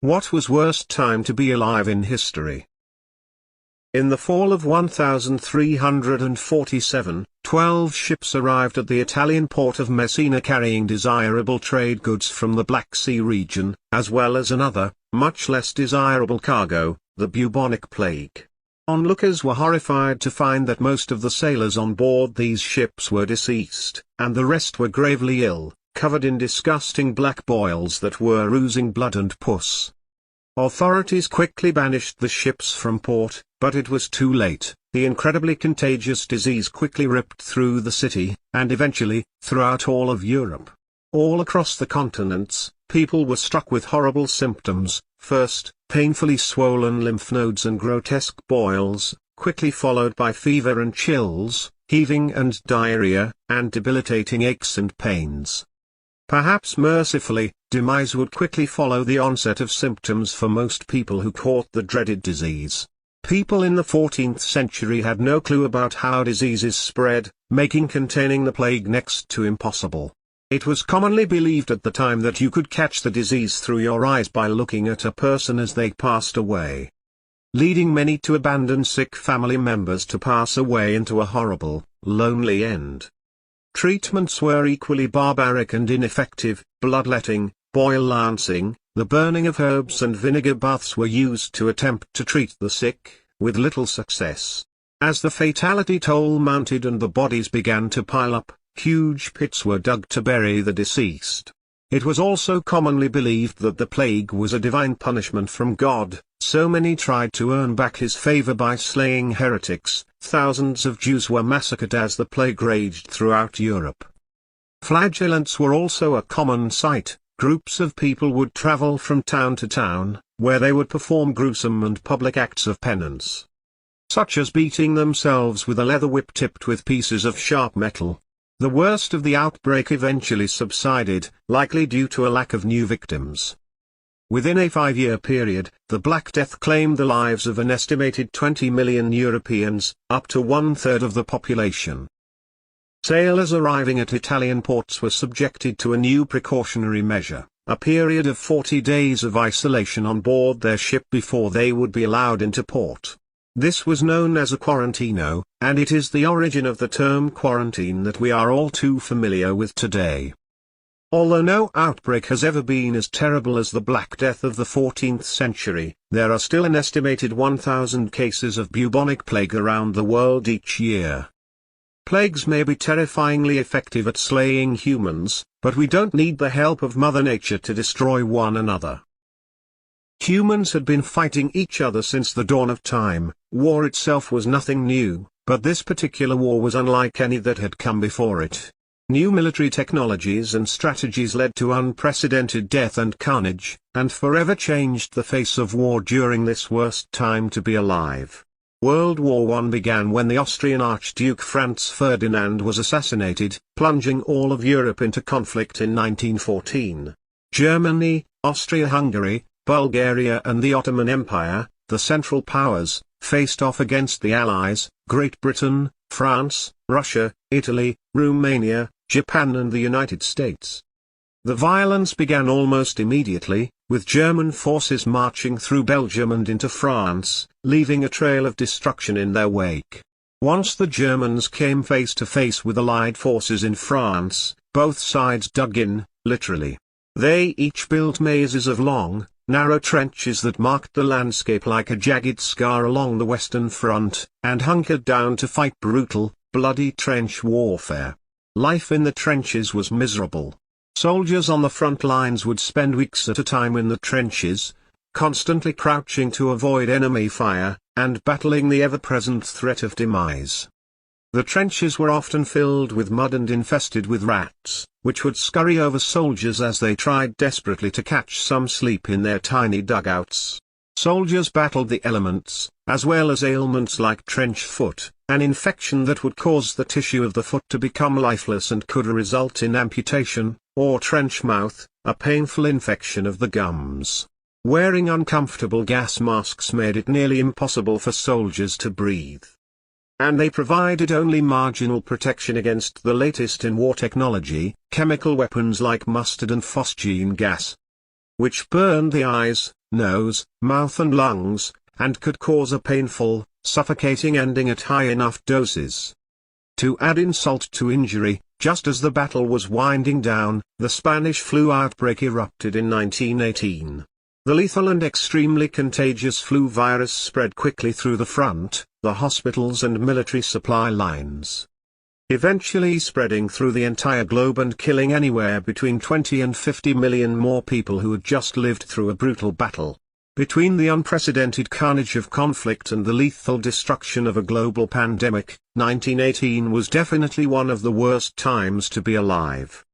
What was worst time to be alive in history? In the fall of 1347, 12 ships arrived at the Italian port of Messina carrying desirable trade goods from the Black Sea region, as well as another, much less desirable cargo, the bubonic plague. Onlookers were horrified to find that most of the sailors on board these ships were deceased, and the rest were gravely ill, covered in disgusting black boils that were oozing blood and pus. Authorities quickly banished the ships from port, but it was too late. The incredibly contagious disease quickly ripped through the city, and eventually, throughout all of Europe. All across the continents, people were struck with horrible symptoms, first, painfully swollen lymph nodes and grotesque boils, quickly followed by fever and chills, heaving and diarrhea, and debilitating aches and pains. Perhaps mercifully, demise would quickly follow the onset of symptoms for most people who caught the dreaded disease. People in the 14th century had no clue about how diseases spread, making containing the plague next to impossible. It was commonly believed at the time that you could catch the disease through your eyes by looking at a person as they passed away, leading many to abandon sick family members to pass away into a horrible, lonely end. Treatments were equally barbaric and ineffective. Bloodletting, boil lancing, the burning of herbs and vinegar baths were used to attempt to treat the sick, with little success. As the fatality toll mounted and the bodies began to pile up, huge pits were dug to bury the deceased. It was also commonly believed that the plague was a divine punishment from God, so many tried to earn back his favor by slaying heretics. Thousands of Jews were massacred as the plague raged throughout Europe. Flagellants were also a common sight. Groups of people would travel from town to town, where they would perform gruesome and public acts of penance, such as beating themselves with a leather whip tipped with pieces of sharp metal. The worst of the outbreak eventually subsided, likely due to a lack of new victims. Within a 5-year period, the Black Death claimed the lives of an estimated 20 million Europeans, up to 1/3 of the population. Sailors arriving at Italian ports were subjected to a new precautionary measure, a period of 40 days of isolation on board their ship before they would be allowed into port. This was known as a quarantino, and it is the origin of the term quarantine that we are all too familiar with today. Although no outbreak has ever been as terrible as the Black Death of the 14th century, there are still an estimated 1,000 cases of bubonic plague around the world each year. Plagues may be terrifyingly effective at slaying humans, but we don't need the help of Mother Nature to destroy one another. Humans had been fighting each other since the dawn of time. War itself was nothing new, but this particular war was unlike any that had come before it. New military technologies and strategies led to unprecedented death and carnage, and forever changed the face of war during this worst time to be alive. World War I began when the Austrian Archduke Franz Ferdinand was assassinated, plunging all of Europe into conflict in 1914. Germany, Austria-Hungary, Bulgaria and the Ottoman Empire, the Central Powers, faced off against the Allies, Great Britain, France, Russia, Italy, Romania, Japan and the United States. The violence began almost immediately, with German forces marching through Belgium and into France, leaving a trail of destruction in their wake. Once the Germans came face to face with Allied forces in France, both sides dug in, literally. They each built mazes of long, narrow trenches that marked the landscape like a jagged scar along the Western Front, and hunkered down to fight brutal, bloody trench warfare. Life in the trenches was miserable. Soldiers on the front lines would spend weeks at a time in the trenches, constantly crouching to avoid enemy fire, and battling the ever-present threat of demise. The trenches were often filled with mud and infested with rats, which would scurry over soldiers as they tried desperately to catch some sleep in their tiny dugouts. Soldiers battled the elements, as well as ailments like trench foot, an infection that would cause the tissue of the foot to become lifeless and could result in amputation, or trench mouth, a painful infection of the gums. Wearing uncomfortable gas masks made it nearly impossible for soldiers to breathe. And they provided only marginal protection against the latest in war technology, chemical weapons like mustard and phosgene gas. which burned the eyes, nose, mouth and lungs, and could cause a painful, suffocating ending at high enough doses. To add insult to injury, just as the battle was winding down, the Spanish flu outbreak erupted in 1918. The lethal and extremely contagious flu virus spread quickly through the front, the hospitals and military supply lines, eventually spreading through the entire globe and killing anywhere between 20 and 50 million more people who had just lived through a brutal battle. Between the unprecedented carnage of conflict and the lethal destruction of a global pandemic, 1918 was definitely one of the worst times to be alive.